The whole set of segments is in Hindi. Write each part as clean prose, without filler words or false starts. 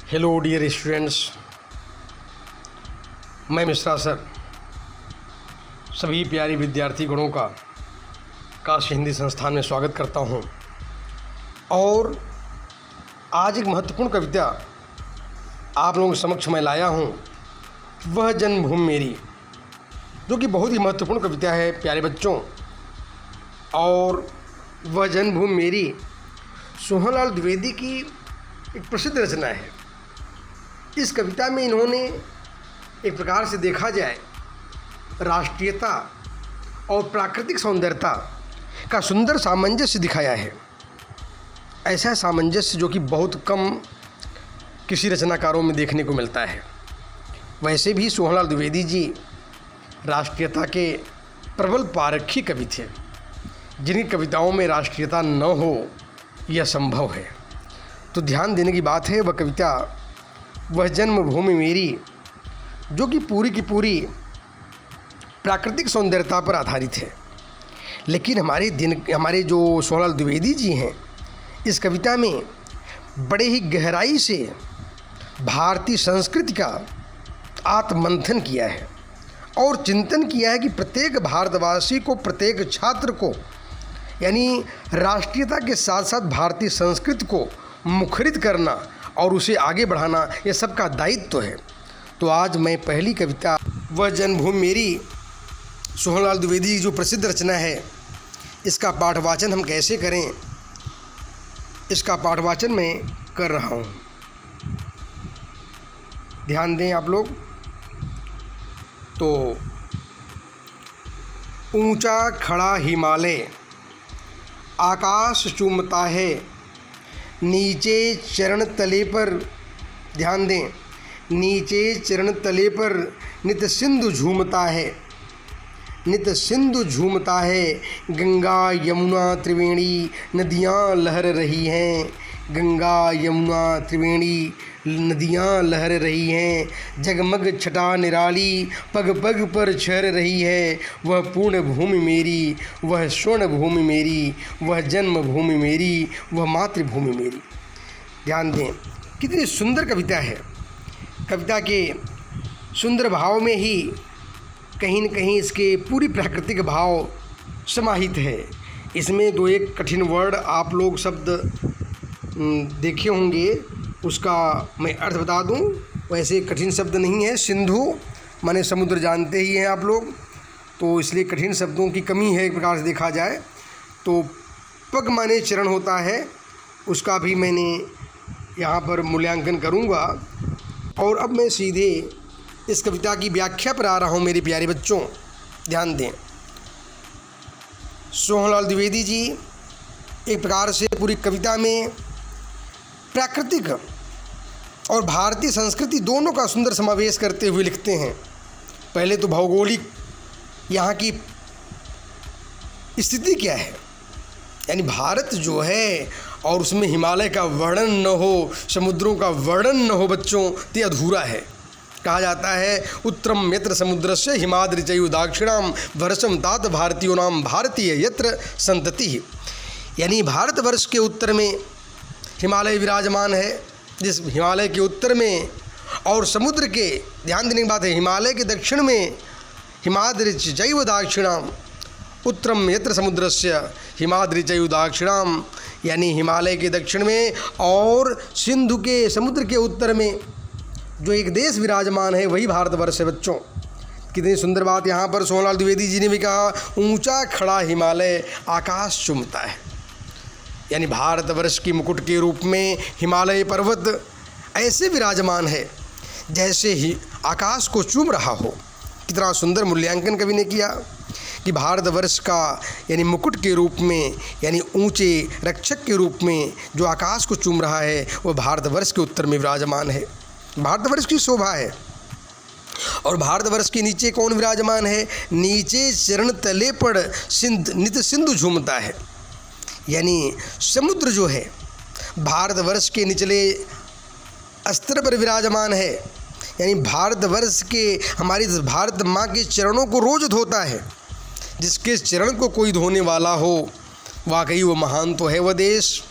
हेलो डियर स्टूडेंट्स, मैं मिश्रा सर सभी प्यारी विद्यार्थी गणों का काशी हिंदी संस्थान में स्वागत करता हूं। और आज एक महत्वपूर्ण कविता आप लोगों के समक्ष मैं लाया हूं, वह जन्मभूमि मेरी, जो कि बहुत ही महत्वपूर्ण कविता है प्यारे बच्चों। और वह जन्मभूमि मेरी सोहनलाल द्विवेदी की एक प्रसिद्ध रचना है। इस कविता में इन्होंने एक प्रकार से देखा जाए राष्ट्रीयता और प्राकृतिक सौंदर्यता का सुंदर सामंजस्य दिखाया है। ऐसा सामंजस्य जो कि बहुत कम किसी रचनाकारों में देखने को मिलता है। वैसे भी सोहनलाल द्विवेदी जी राष्ट्रीयता के प्रबल पारखी कवि थे, जिनकी कविताओं में राष्ट्रीयता न हो यह संभव है। तो ध्यान देने की बात है, वह कविता वह जन्मभूमि मेरी, जो कि पूरी की पूरी प्राकृतिक सौंदर्यता पर आधारित है। लेकिन हमारे जो सोहनलाल द्विवेदी जी हैं, इस कविता में बड़े ही गहराई से भारतीय संस्कृति का आत्ममंथन किया है और चिंतन किया है कि प्रत्येक भारतवासी को, प्रत्येक छात्र को, यानी राष्ट्रीयता के साथ साथ भारतीय संस्कृति को मुखरित करना और उसे आगे बढ़ाना ये सबका दायित्व है। तो आज मैं पहली कविता वह जन्मभूमि मेरी, सोहनलाल द्विवेदी की जो प्रसिद्ध रचना है, इसका पाठवाचन हम कैसे करें, इसका पाठवाचन मैं कर रहा हूँ। ध्यान दें आप लोग। तो ऊंचा खड़ा हिमालय आकाश चूमता है, नीचे चरण तले पर, ध्यान दें, नीचे चरण तले पर नित सिंधु झूमता है, नित सिंधु झूमता है। गंगा यमुना त्रिवेणी नदियाँ लहर रही हैं, गंगा यमुना त्रिवेणी नदियाँ लहर रही हैं। जगमग छटा निराली पग पग पर छर रही है। वह पूर्ण भूमि मेरी, वह स्वर्ण भूमि मेरी, वह जन्मभूमि मेरी, वह मातृभूमि मेरी। ध्यान दें, कितनी सुंदर कविता है। कविता के सुंदर भाव में ही कहीं न कहीं इसके पूरी प्राकृतिक भाव समाहित है। इसमें दो एक कठिन वर्ड आप लोग शब्द देखे होंगे, उसका मैं अर्थ बता दूं। वैसे कठिन शब्द नहीं है। सिंधु माने समुद्र जानते ही हैं आप लोग, तो इसलिए कठिन शब्दों की कमी है एक प्रकार से देखा जाए। तो पग माने चरण होता है, उसका भी मैंने यहाँ पर मूल्यांकन करूँगा। और अब मैं सीधे इस कविता की व्याख्या पर आ रहा हूँ मेरे प्यारे बच्चों। ध्यान दें, सोहनलाल द्विवेदी जी एक प्रकार से पूरी कविता में प्राकृतिक और भारतीय संस्कृति दोनों का सुंदर समावेश करते हुए लिखते हैं। पहले तो भौगोलिक यहाँ की स्थिति क्या है, यानी भारत जो है और उसमें हिमालय का वर्णन न हो, समुद्रों का वर्णन न हो बच्चों, ते अधूरा है। कहा जाता है उत्तरम यत्र समुद्रस्य हिमाद्रिचैव दाक्षिणाम वर्षम तात भारतीयो नाम भारतीय यत्र संतति। यानी भारतवर्ष के उत्तर में हिमालय विराजमान है, जिस हिमालय के उत्तर में, और समुद्र के, ध्यान देने की बात है, हिमालय के दक्षिण में हिमाद्रिचैव दाक्षिणाम, उत्तरम यत्र समुद्रस्य हिमाद्रिचैव दाक्षिणाम, यानी हिमालय के दक्षिण में और सिंधु के समुद्र के उत्तर में जो एक देश विराजमान है वही भारतवर्ष है बच्चों। कितनी सुंदर बात यहाँ पर सोहनलाल द्विवेदी जी ने भी कहा, ऊंचा खड़ा हिमालय आकाश चूमता है। यानी भारतवर्ष की मुकुट के रूप में हिमालय पर्वत ऐसे विराजमान है जैसे ही आकाश को चूम रहा हो। कितना सुंदर मूल्यांकन कवि ने किया कि भारतवर्ष का यानी मुकुट के रूप में, यानी ऊंचे रक्षक के रूप में जो आकाश को चूम रहा है वह भारतवर्ष के उत्तर में विराजमान है। भारतवर्ष की शोभा है। और भारतवर्ष के नीचे कौन विराजमान है? नीचे चरण तले पर नित सिंधु झूमता है। यानी समुद्र जो है भारतवर्ष के निचले स्तर पर विराजमान है। यानी भारतवर्ष के, हमारी भारत माँ के चरणों को रोज धोता है। जिसके चरण को कोई धोने वाला हो, वाकई वो महान तो है वह देश।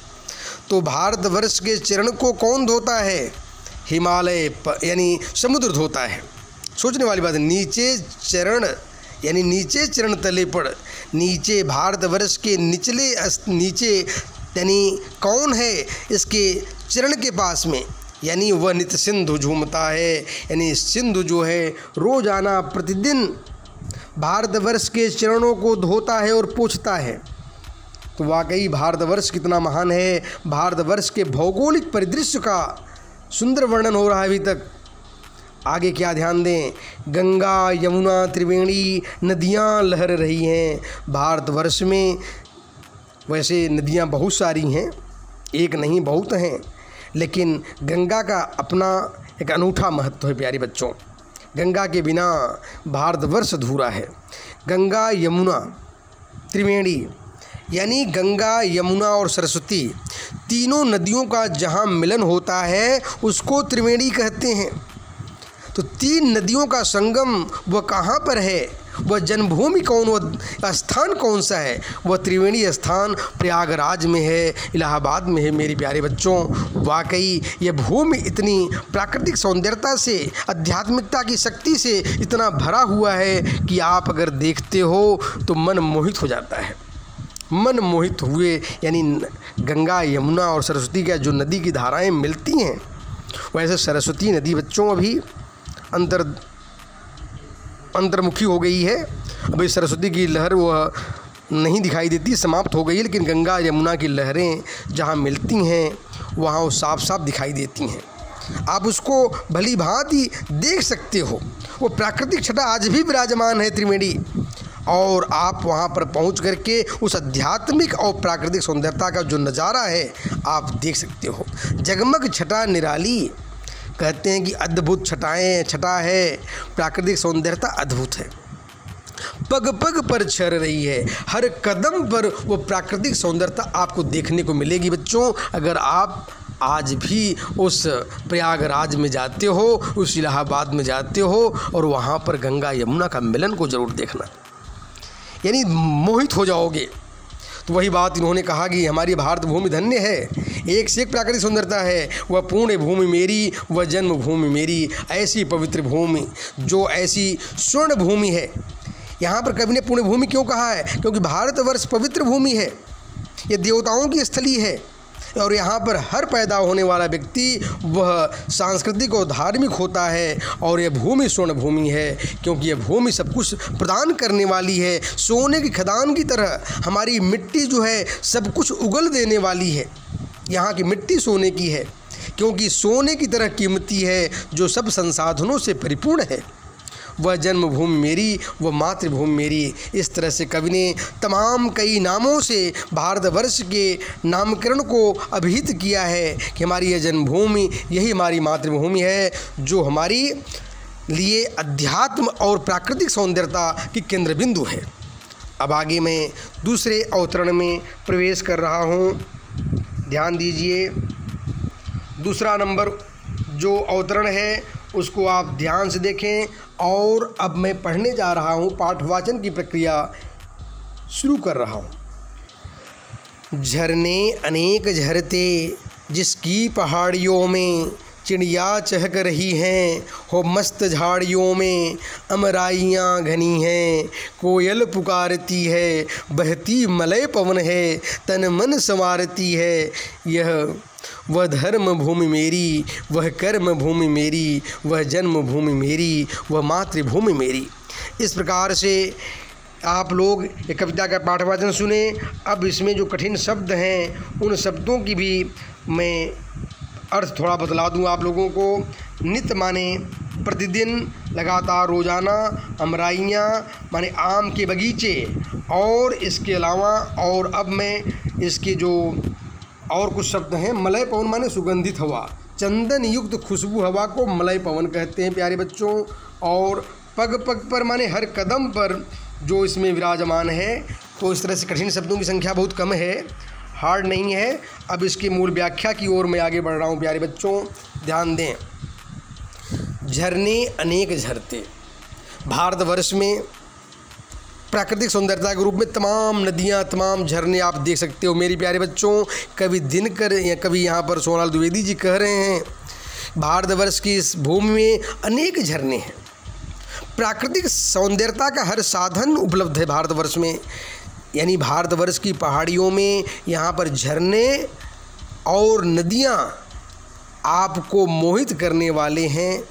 तो भारतवर्ष के चरण को कौन धोता है? हिमालय यानी समुद्र धोता है। सोचने वाली बात है। नीचे चरण यानी नीचे चरण तले पड़, नीचे भारतवर्ष के नीचे यानी कौन है इसके चरण के पास में, यानी वह नित्य सिंधु झूमता है। यानी सिंधु जो है रोजाना प्रतिदिन भारतवर्ष के चरणों को धोता है और पोंछता है। तो वाकई भारतवर्ष कितना महान है। भारतवर्ष के भौगोलिक परिदृश्य का सुंदर वर्णन हो रहा है अभी तक। आगे क्या ध्यान दें, गंगा यमुना त्रिवेणी नदियाँ लहर रही हैं। भारतवर्ष में वैसे नदियाँ बहुत सारी हैं, एक नहीं बहुत हैं, लेकिन गंगा का अपना एक अनूठा महत्व है प्यारे बच्चों। गंगा के बिना भारतवर्ष अधूरा है। गंगा यमुना त्रिवेणी यानी गंगा यमुना और सरस्वती तीनों नदियों का जहाँ मिलन होता है उसको त्रिवेणी कहते हैं। तो तीन नदियों का संगम वह कहाँ पर है, वह जन्मभूमि कौन, वह स्थान कौन सा है? वह त्रिवेणी स्थान प्रयागराज में है, इलाहाबाद में है मेरे प्यारे बच्चों। वाकई यह भूमि इतनी प्राकृतिक सौंदर्यता से, आध्यात्मिकता की शक्ति से इतना भरा हुआ है कि आप अगर देखते हो तो मन मोहित हो जाता है। मन मोहित हुए यानी गंगा यमुना और सरस्वती का जो नदी की धाराएं मिलती हैं, वैसे सरस्वती नदी बच्चों अभी अंतर्मुखी हो गई है। अभी सरस्वती की लहर वह नहीं दिखाई देती, समाप्त हो गई है, लेकिन गंगा यमुना की लहरें जहाँ मिलती हैं वहाँ वो साफ साफ दिखाई देती हैं। आप उसको भली भांति देख सकते हो। वो प्राकृतिक छटा आज भी विराजमान है त्रिवेणी, और आप वहाँ पर पहुँच करके उस आध्यात्मिक और प्राकृतिक सुंदरता का जो नज़ारा है आप देख सकते हो। जगमग छटा निराली, कहते हैं कि अद्भुत छटा है, प्राकृतिक सौंदर्यता अद्भुत है। पग पग पर छर रही है, हर कदम पर वो प्राकृतिक सौंदर्यता आपको देखने को मिलेगी बच्चों। अगर आप आज भी उस प्रयागराज में जाते हो, उस इलाहाबाद में जाते हो और वहाँ पर गंगा यमुना का मिलन को ज़रूर देखना, यानी मोहित हो जाओगे। तो वही बात इन्होंने कहा कि हमारी भारत भूमि धन्य है, एक से एक प्राकृतिक सुंदरता है। वह पुण्य भूमि मेरी, वह जन्मभूमि मेरी, ऐसी पवित्र भूमि जो ऐसी स्वर्ण भूमि है। यहाँ पर कवि ने पुण्य भूमि क्यों कहा है? क्योंकि भारतवर्ष पवित्र भूमि है, ये देवताओं की स्थली है, और यहाँ पर हर पैदा होने वाला व्यक्ति वह सांस्कृतिक और धार्मिक होता है। और यह भूमि स्वर्ण भूमि है, क्योंकि यह भूमि सब कुछ प्रदान करने वाली है। सोने की खदान की तरह हमारी मिट्टी जो है सब कुछ उगल देने वाली है। यहाँ की मिट्टी सोने की है, क्योंकि सोने की तरह कीमती है, जो सब संसाधनों से परिपूर्ण है। वह जन्मभूमि मेरी, वह मातृभूमि मेरी। इस तरह से कवि ने तमाम कई नामों से भारतवर्ष के नामकरण को अभिहित किया है कि हमारी यह जन्मभूमि, यही हमारी मातृभूमि है, जो हमारी लिए अध्यात्म और प्राकृतिक सौंदर्यता की केंद्र बिंदु है। अब आगे मैं दूसरे अवतरण में प्रवेश कर रहा हूँ, ध्यान दीजिए। दूसरा नंबर जो अवतरण है उसको आप ध्यान से देखें। और अब मैं पढ़ने जा रहा हूँ, पाठवाचन की प्रक्रिया शुरू कर रहा हूँ। झरने अनेक झरते जिसकी पहाड़ियों में, चिड़िया चहक रही हैं हो मस्त झाड़ियों में, अमराइयाँ घनी हैं कोयल पुकारती है, बहती मलय पवन है तन मन संवारती है। यह वह धर्म भूमि मेरी, वह कर्म भूमि मेरी, वह जन्म भूमि मेरी, वह मातृभूमि मेरी। इस प्रकार से आप लोग ये कविता का पाठवाचन सुने। अब इसमें जो कठिन शब्द हैं उन शब्दों की भी मैं अर्थ थोड़ा बतला दूँ आप लोगों को। नित्य माने प्रतिदिन, लगातार, रोज़ाना, अमराइयाँ माने आम के बगीचे, और इसके अलावा और अब मैं इसके जो और कुछ शब्द हैं, मलय पवन माने सुगंधित हवा, चंदन युक्त खुशबू हवा को मलय पवन कहते हैं प्यारे बच्चों। और पग पग पर माने हर कदम पर जो इसमें विराजमान है। तो इस तरह से कठिन शब्दों की संख्या बहुत कम है, हार्ड नहीं है। अब इसकी मूल व्याख्या की ओर मैं आगे बढ़ रहा हूँ प्यारे बच्चों, ध्यान दें। झरने अनेक झरते, भारतवर्ष में प्राकृतिक सुंदरता के रूप में तमाम नदियाँ, तमाम झरने आप देख सकते हो मेरे प्यारे बच्चों। कवि दिनकर या कवि यहाँ पर सोनाल द्विवेदी जी कह रहे हैं भारतवर्ष की इस भूमि में अनेक झरने हैं। प्राकृतिक सौंदर्यता का हर साधन उपलब्ध है भारतवर्ष में। यानी भारतवर्ष की पहाड़ियों में यहाँ पर झरने और नदियाँ आपको मोहित करने वाले हैं।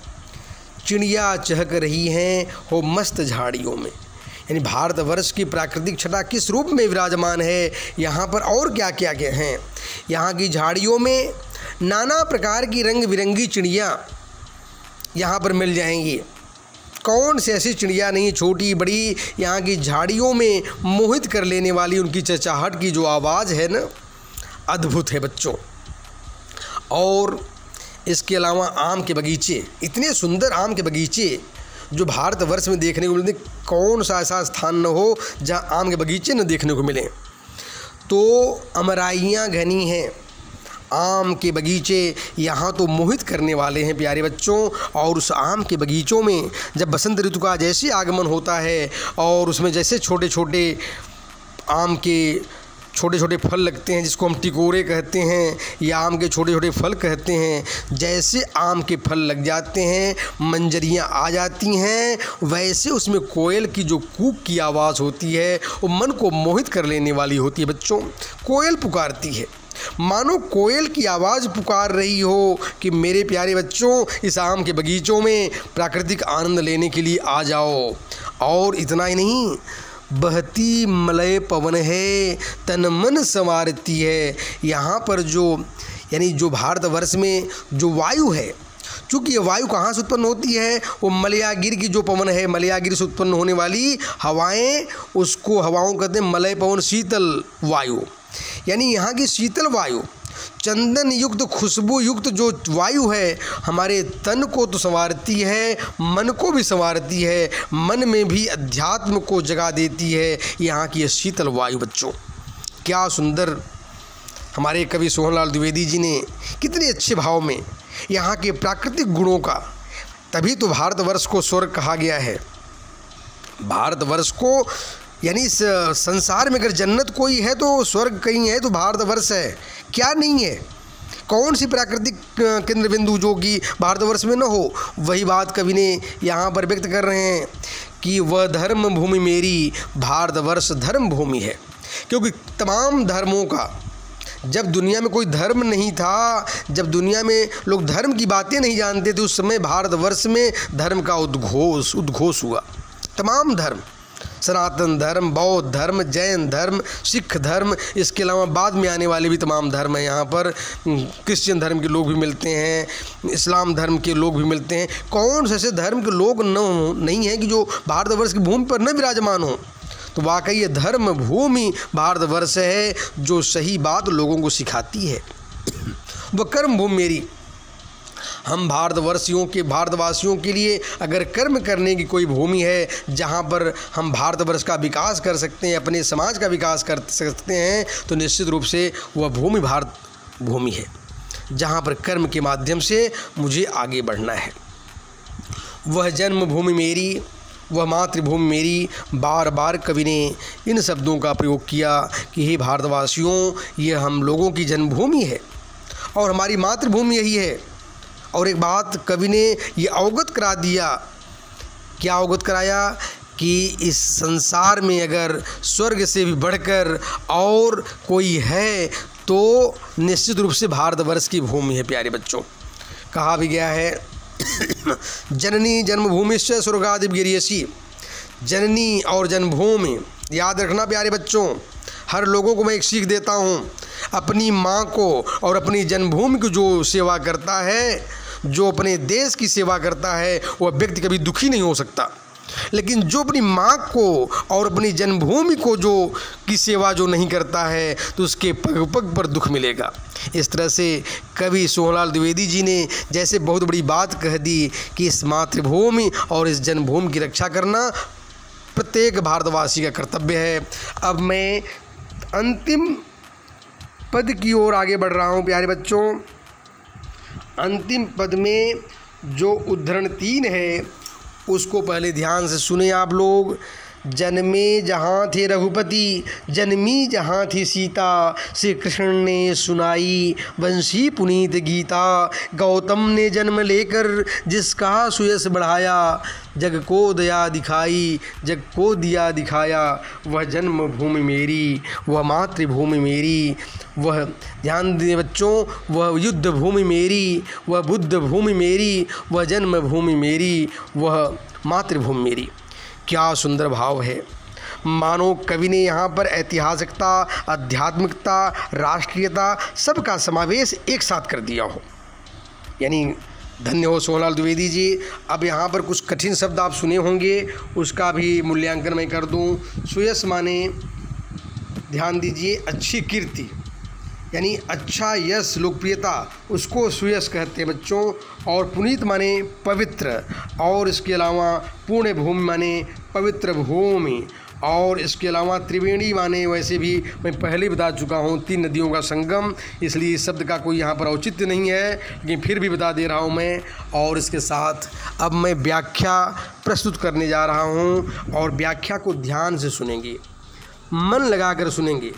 चिड़िया चहक रही हैं हो मस्त झाड़ियों में। यानी भारतवर्ष की प्राकृतिक छटा किस रूप में विराजमान है यहाँ पर, और क्या क्या क्या हैं। यहाँ की झाड़ियों में नाना प्रकार की रंग बिरंगी चिड़िया यहाँ पर मिल जाएंगी। कौन सी ऐसी चिड़िया नहीं, छोटी बड़ी, यहाँ की झाड़ियों में मोहित कर लेने वाली उनकी चहचहाहट की जो आवाज़ है ना, अद्भुत है बच्चों। और इसके अलावा आम के बगीचे, इतने सुंदर आम के बगीचे जो भारतवर्ष में देखने को मिलते, कौन सा ऐसा स्थान न हो जहाँ आम के बगीचे न देखने को मिलें। तो अमराइयाँ घनी हैं, आम के बगीचे यहाँ तो मोहित करने वाले हैं प्यारे बच्चों। और उस आम के बगीचों में जब बसंत ऋतु का जैसे आगमन होता है और उसमें जैसे छोटे छोटे आम के छोटे छोटे फल लगते हैं, जिसको हम टिकोरे कहते हैं या आम के छोटे छोटे फल कहते हैं, जैसे आम के फल लग जाते हैं, मंजरियाँ आ जाती हैं, वैसे उसमें कोयल की जो कूक की आवाज़ होती है वो मन को मोहित कर लेने वाली होती है बच्चों। कोयल पुकारती है, मानो कोयल की आवाज़ पुकार रही हो कि मेरे प्यारे बच्चों इस आम के बगीचों में प्राकृतिक आनंद लेने के लिए आ जाओ। और इतना ही नहीं, बहती मलय पवन है तन मन संवारती है। यहाँ पर जो यानी जो भारतवर्ष में जो वायु है, चूँकि ये वायु कहाँ से उत्पन्न होती है, वो मलयागिर की जो पवन है, मलयागिर से उत्पन्न होने वाली हवाएं, उसको हवाओं कहते हैं मलय पवन, शीतल वायु। यानी यहाँ की शीतल वायु, चंदन युक्त खुशबू युक्त जो वायु है, हमारे तन को तो संवारती है, मन को भी संवारती है, मन में भी अध्यात्म को जगा देती है यहाँ की ये शीतल वायु बच्चों। क्या सुंदर हमारे कवि सोहनलाल द्विवेदी जी ने कितने अच्छे भाव में यहाँ के प्राकृतिक गुणों का, तभी तो भारतवर्ष को स्वर्ग कहा गया है। भारतवर्ष को यानी इस संसार में अगर जन्नत कोई है तो स्वर्ग कहीं है तो भारतवर्ष है, क्या नहीं है। कौन सी प्राकृतिक केंद्र बिंदु जो कि भारतवर्ष में न हो। वही बात कवि ने यहाँ पर व्यक्त कर रहे हैं कि वह धर्म भूमि मेरी भारतवर्ष धर्म भूमि है। क्योंकि तमाम धर्मों का, जब दुनिया में कोई धर्म नहीं था, जब दुनिया में लोग धर्म की बातें नहीं जानते थे, उस समय भारतवर्ष में धर्म का उद्घोष हुआ। तमाम धर्म, सनातन धर्म, बौद्ध धर्म, जैन धर्म, सिख धर्म, इसके अलावा बाद में आने वाले भी तमाम धर्म हैं। यहाँ पर क्रिश्चियन धर्म के लोग भी मिलते हैं, इस्लाम धर्म के लोग भी मिलते हैं। कौन से ऐसे धर्म के लोग नहीं हैं कि जो भारतवर्ष की भूमि पर न विराजमान हो। तो वाकई ये धर्म भूमि भारतवर्ष है जो सही बात लोगों को सिखाती है। वह कर्म भूमि मेरी, हम भारतवासियों के लिए अगर कर्म करने की कोई भूमि है जहाँ पर हम भारतवर्ष का विकास कर सकते हैं, अपने समाज का विकास कर सकते हैं, तो निश्चित रूप से वह भूमि भारत भूमि है जहाँ पर कर्म के माध्यम से मुझे आगे बढ़ना है। वह जन्मभूमि मेरी, वह मातृभूमि मेरी। बार बार कवि ने इन शब्दों का प्रयोग किया कि हे भारतवासियों, ये हम लोगों की जन्मभूमि है और हमारी मातृभूमि यही है। और एक बात कवि ने ये अवगत करा दिया, क्या अवगत कराया कि इस संसार में अगर स्वर्ग से भी बढ़कर और कोई है तो निश्चित रूप से भारतवर्ष की भूमि है। प्यारे बच्चों, कहा भी गया है जननी जन्मभूमिश्च स्वर्गादि गिरियसी। जननी और जन्मभूमि याद रखना प्यारे बच्चों। हर लोगों को मैं एक सीख देता हूँ, अपनी माँ को और अपनी जन्मभूमि को जो सेवा करता है, जो अपने देश की सेवा करता है, वह व्यक्ति कभी दुखी नहीं हो सकता। लेकिन जो अपनी माँ को और अपनी जन्मभूमि को जो की सेवा जो नहीं करता है तो उसके पग पग पर दुख मिलेगा। इस तरह से कवि सोहनलाल द्विवेदी जी ने जैसे बहुत बड़ी बात कह दी कि इस मातृभूमि और इस जन्मभूमि की रक्षा करना प्रत्येक भारतवासी का कर्तव्य है। अब मैं अंतिम पद की ओर आगे बढ़ रहा हूँ प्यारे बच्चों। अंतिम पद में जो उद्धरण 3 है उसको पहले ध्यान से सुने आप लोग। जन्मे जहाँ थे रघुपति, जन्मी जहाँ थी सीता, श्री कृष्ण ने सुनाई बंसी पुनीत गीता। गौतम ने जन्म लेकर जिसका सुयश बढ़ाया, जग को दया दिखाई, जग को दिया दिखाया। वह जन्मभूमि मेरी, वह मातृभूमि मेरी, वह ध्यान दें बच्चों, वह युद्ध भूमि मेरी, वह बुद्ध भूमि मेरी, वह जन्मभूमि मेरी, वह मातृभूमि मेरी। क्या सुंदर भाव है। मानो कवि ने यहाँ पर ऐतिहासिकता, आध्यात्मिकता, राष्ट्रीयता सबका समावेश एक साथ कर दिया हो। यानी धन्य हो सोहनलाल द्विवेदी जी। अब यहाँ पर कुछ कठिन शब्द आप सुने होंगे, उसका भी मूल्यांकन मैं कर दूँ। सुयश माने, ध्यान दीजिए, अच्छी कीर्ति, यानी अच्छा यश, लोकप्रियता, उसको सुयश कहते हैं बच्चों। और पुनीत माने पवित्र, और इसके अलावा पुण्य भूमि माने पवित्र भूमि, और इसके अलावा त्रिवेणी माने, वैसे भी मैं पहले बता चुका हूँ, 3 नदियों का संगम, इसलिए इस शब्द का कोई यहाँ पर औचित्य नहीं है, लेकिन फिर भी बता दे रहा हूँ मैं। और इसके साथ अब मैं व्याख्या प्रस्तुत करने जा रहा हूँ, और व्याख्या को ध्यान से सुनेंगे, मन लगाकर सुनेंगे,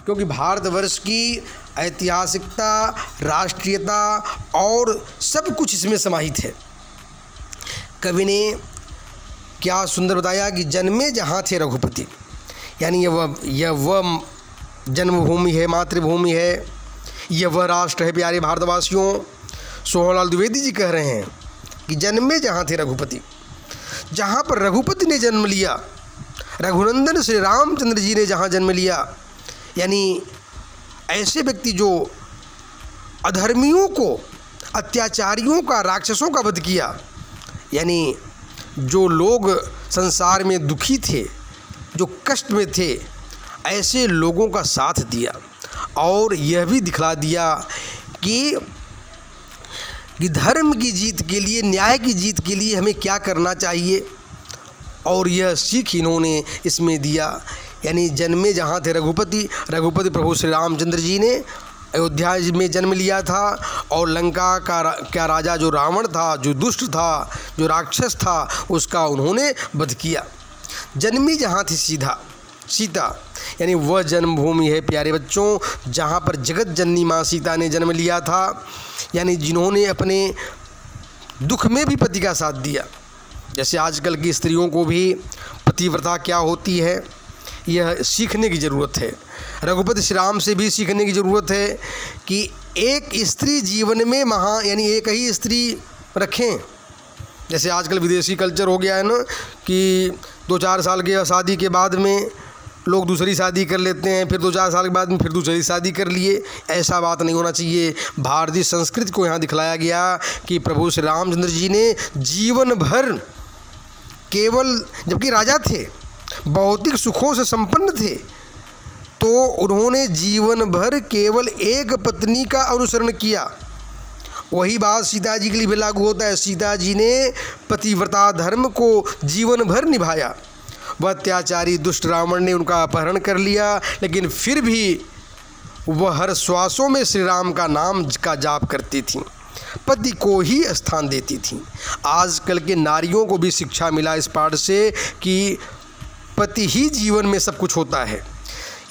क्योंकि भारतवर्ष की ऐतिहासिकता, राष्ट्रीयता और सब कुछ इसमें समाहित है। कवि ने क्या सुंदर बताया कि जन्मे जहाँ थे रघुपति, यानी यह वह जन्मभूमि है, मातृभूमि है, यह वह राष्ट्र है। प्यारे भारतवासियों, सोहनलाल द्विवेदी जी कह रहे हैं कि जन्मे जहाँ थे रघुपति, जहाँ पर रघुपति ने जन्म लिया, रघुनंदन श्री रामचंद्र जी ने जहाँ जन्म लिया, यानी ऐसे व्यक्ति जो अधर्मियों को, अत्याचारियों का, राक्षसों का वध किया, यानी जो लोग संसार में दुखी थे, जो कष्ट में थे, ऐसे लोगों का साथ दिया, और यह भी दिखला दिया कि धर्म की जीत के लिए, न्याय की जीत के लिए हमें क्या करना चाहिए, और यह सीख इन्होंने इसमें दिया। यानी जन्मे जहाँ थे रघुपति, रघुपति प्रभु श्री रामचंद्र जी ने अयोध्या में जन्म लिया था, और लंका का राजा जो रावण था, जो दुष्ट था, जो राक्षस था, उसका उन्होंने वध किया। जन्मी जहाँ थी सीता, यानी वह जन्मभूमि है प्यारे बच्चों, जहाँ पर जगत जननी माँ सीता ने जन्म लिया था, यानी जिन्होंने अपने दुख में भी पति का साथ दिया। जैसे आजकल की स्त्रियों को भी पतिव्रता क्या होती है, यह सीखने की ज़रूरत है। रघुपति श्री राम से भी सीखने की ज़रूरत है कि एक स्त्री जीवन में यानी एक ही स्त्री रखें। जैसे आजकल विदेशी कल्चर हो गया है ना, कि 2-4 साल के शादी के बाद में लोग दूसरी शादी कर लेते हैं, फिर 2-4 साल के बाद में फिर दूसरी शादी कर लिए। ऐसा बात नहीं होना चाहिए। भारतीय संस्कृति को यहाँ दिखलाया गया कि प्रभु श्री रामचंद्र जी ने जीवन भर केवल, जबकि राजा थे, भौतिक सुखों से संपन्न थे, तो उन्होंने जीवन भर केवल एक पत्नी का अनुसरण किया। वही बात सीता जी के लिए भी लागू होता है। सीता जी ने पतिव्रता धर्म को जीवन भर निभाया। वह अत्याचारी दुष्ट रावण ने उनका अपहरण कर लिया, लेकिन फिर भी वह हर श्वासों में श्री राम का नाम का जाप करती थीं, पति को ही स्थान देती थीं। आजकल के नारियों को भी शिक्षा मिला इस पाठ से कि पति ही जीवन में सब कुछ होता है।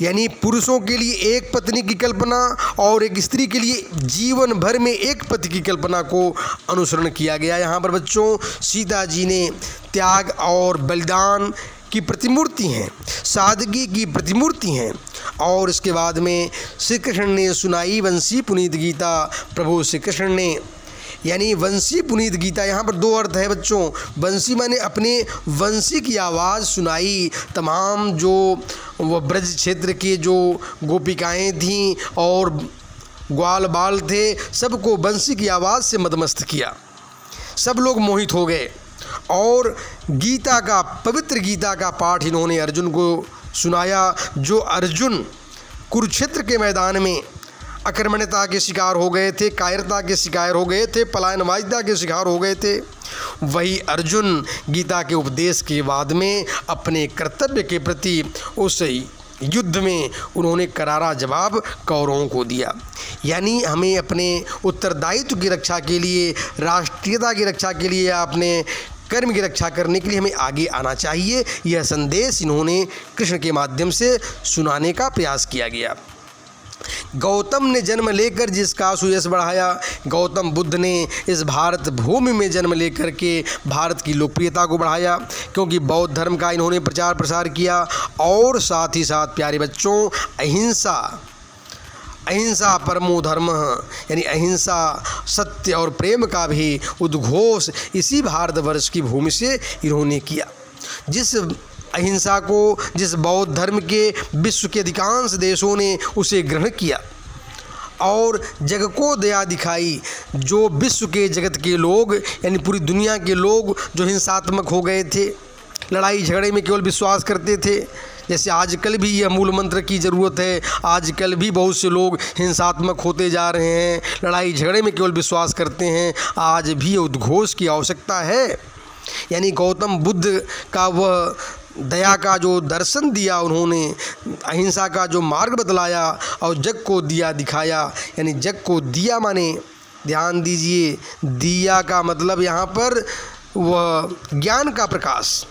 यानी पुरुषों के लिए एक पत्नी की कल्पना और एक स्त्री के लिए जीवन भर में एक पति की कल्पना को अनुसरण किया गया। यहाँ पर बच्चों सीता जी ने त्याग और बलिदान की प्रतिमूर्ति हैं, सादगी की प्रतिमूर्ति हैं। और इसके बाद में श्री कृष्ण ने सुनाई वंशी पुनीत गीता। प्रभु श्री कृष्ण ने, यानी वंशी पुनीत गीता, यहाँ पर 2 अर्थ है बच्चों। वंशी माने अपने वंशी की आवाज़ सुनाई। तमाम जो वह ब्रज क्षेत्र के जो गोपिकाएं थीं और ग्वाल बाल थे, सबको वंशी की आवाज़ से मदमस्त किया। सब लोग मोहित हो गए और गीता का, पवित्र गीता का पाठ इन्होंने अर्जुन को सुनाया। जो अर्जुन कुरुक्षेत्र के मैदान में अकर्मण्यता के शिकार हो गए थे, कायरता के शिकार हो गए थे, पलायनवादिता के शिकार हो गए थे, वही अर्जुन गीता के उपदेश के बाद में अपने कर्तव्य के प्रति उस युद्ध में उन्होंने करारा जवाब कौरवों को दिया। यानी हमें अपने उत्तरदायित्व की रक्षा के लिए, राष्ट्रीयता की रक्षा के लिए, अपने कर्म की रक्षा करने के लिए हमें आगे आना चाहिए। यह संदेश इन्होंने कृष्ण के माध्यम से सुनाने का प्रयास किया गया। गौतम ने जन्म लेकर जिसका सुयश बढ़ाया, गौतम बुद्ध ने इस भारत भूमि में जन्म लेकर के भारत की लोकप्रियता को बढ़ाया, क्योंकि बौद्ध धर्म का इन्होंने प्रचार प्रसार किया। और साथ ही साथ प्यारे बच्चों, अहिंसा परमो धर्म, यानी अहिंसा, सत्य और प्रेम का भी उद्घोष इसी भारतवर्ष की भूमि से इन्होंने किया। जिस अहिंसा को, जिस बौद्ध धर्म के विश्व के अधिकांश देशों ने उसे ग्रहण किया और जग को दया दिखाई, जो विश्व के जगत के लोग यानी पूरी दुनिया के लोग जो हिंसात्मक हो गए थे, लड़ाई झगड़े में केवल विश्वास करते थे, जैसे आजकल भी यह मूल मंत्र की ज़रूरत है। आजकल भी बहुत से लोग हिंसात्मक होते जा रहे हैं, लड़ाई झगड़े में केवल विश्वास करते हैं। आज भी उद्घोष की आवश्यकता है। यानी गौतम बुद्ध का वह दया का जो दर्शन दिया उन्होंने, अहिंसा का जो मार्ग बतलाया और जग को दिया दिखाया, यानी जग को दिया माने, ध्यान दीजिए, दिया का मतलब यहाँ पर वह ज्ञान का प्रकाश,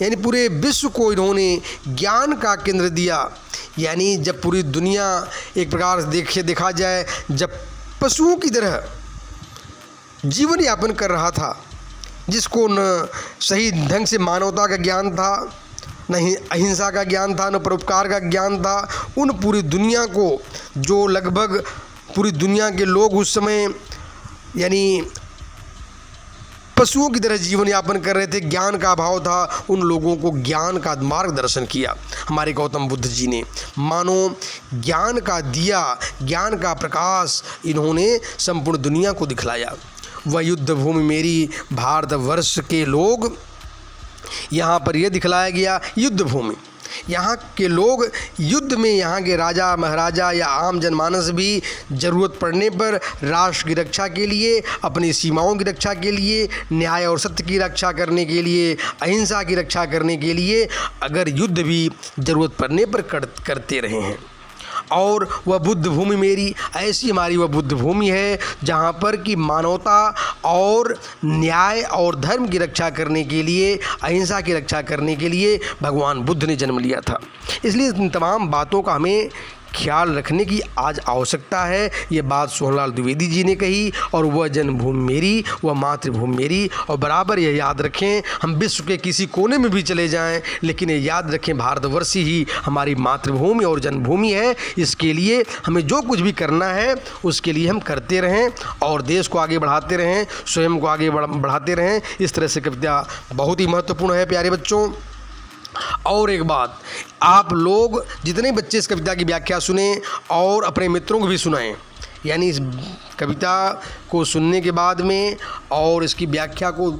यानी पूरे विश्व को इन्होंने ज्ञान का केंद्र दिया। यानी जब पूरी दुनिया एक प्रकार से देखा जाए, जब पशुओं की तरह जीवन यापन कर रहा था, जिसको न सही ढंग से मानवता का ज्ञान था, न ही अहिंसा का ज्ञान था, न परोपकार का ज्ञान था, उन पूरी दुनिया को, जो लगभग पूरी दुनिया के लोग उस समय यानी पशुओं की तरह जीवन यापन कर रहे थे, ज्ञान का अभाव था, उन लोगों को ज्ञान का मार्गदर्शन किया हमारे गौतम बुद्ध जी ने। मानो ज्ञान का दिया, ज्ञान का प्रकाश इन्होंने संपूर्ण दुनिया को दिखलाया। वह युद्ध भूमि मेरी भारतवर्ष के लोग, यहाँ पर यह दिखलाया गया युद्ध भूमि, यहाँ के लोग युद्ध में, यहाँ के राजा महाराजा या आम जनमानस भी ज़रूरत पड़ने पर राष्ट्र की रक्षा के लिए, अपनी सीमाओं की रक्षा के लिए, न्याय और सत्य की रक्षा करने के लिए, अहिंसा की रक्षा करने के लिए अगर युद्ध भी ज़रूरत पड़ने पर करते रहे हैं। और वह बुद्ध भूमि मेरी, ऐसी हमारी वह बुद्ध भूमि है जहाँ पर कि मानवता और न्याय और धर्म की रक्षा करने के लिए, अहिंसा की रक्षा करने के लिए भगवान बुद्ध ने जन्म लिया था। इसलिए इन तमाम बातों का हमें ख्याल रखने की आज आवश्यकता है। ये बात सोहनलाल द्विवेदी जी ने कही, और वह जन्मभूमि मेरी, वह मातृभूमि मेरी। और बराबर यह याद रखें, हम विश्व के किसी कोने में भी चले जाएं, लेकिन ये याद रखें भारतवर्ष ही हमारी मातृभूमि और जन्मभूमि है। इसके लिए हमें जो कुछ भी करना है उसके लिए हम करते रहें और देश को आगे बढ़ाते रहें, स्वयं को आगे बढ़ाते रहें। इस तरह से कविता बहुत ही महत्वपूर्ण है प्यारे बच्चों। और एक बात, आप लोग जितने बच्चे इस कविता की व्याख्या सुने और अपने मित्रों को भी सुनाएं, यानी इस कविता को सुनने के बाद में और इसकी व्याख्या को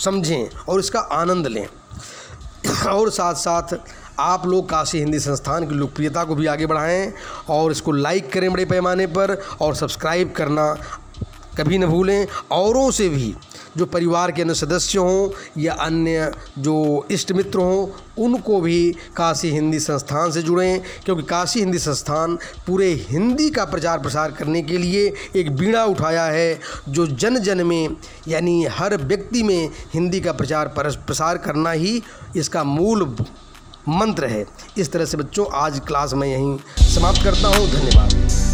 समझें और इसका आनंद लें। और साथ साथ आप लोग काशी हिंदी संस्थान की लोकप्रियता को भी आगे बढ़ाएं और इसको लाइक करें बड़े पैमाने पर, और सब्सक्राइब करना कभी न भूलें। औरों से भी, जो परिवार के अन्य सदस्य हों या अन्य जो इष्ट मित्र हों, उनको भी काशी हिंदी संस्थान से जुड़ें, क्योंकि काशी हिंदी संस्थान पूरे हिंदी का प्रचार प्रसार करने के लिए एक बीड़ा उठाया है, जो जन जन में यानी हर व्यक्ति में हिंदी का प्रचार प्रसार करना ही इसका मूल मंत्र है। इस तरह से बच्चों, आज क्लास मैं यहीं समाप्त करता हूँ। धन्यवाद।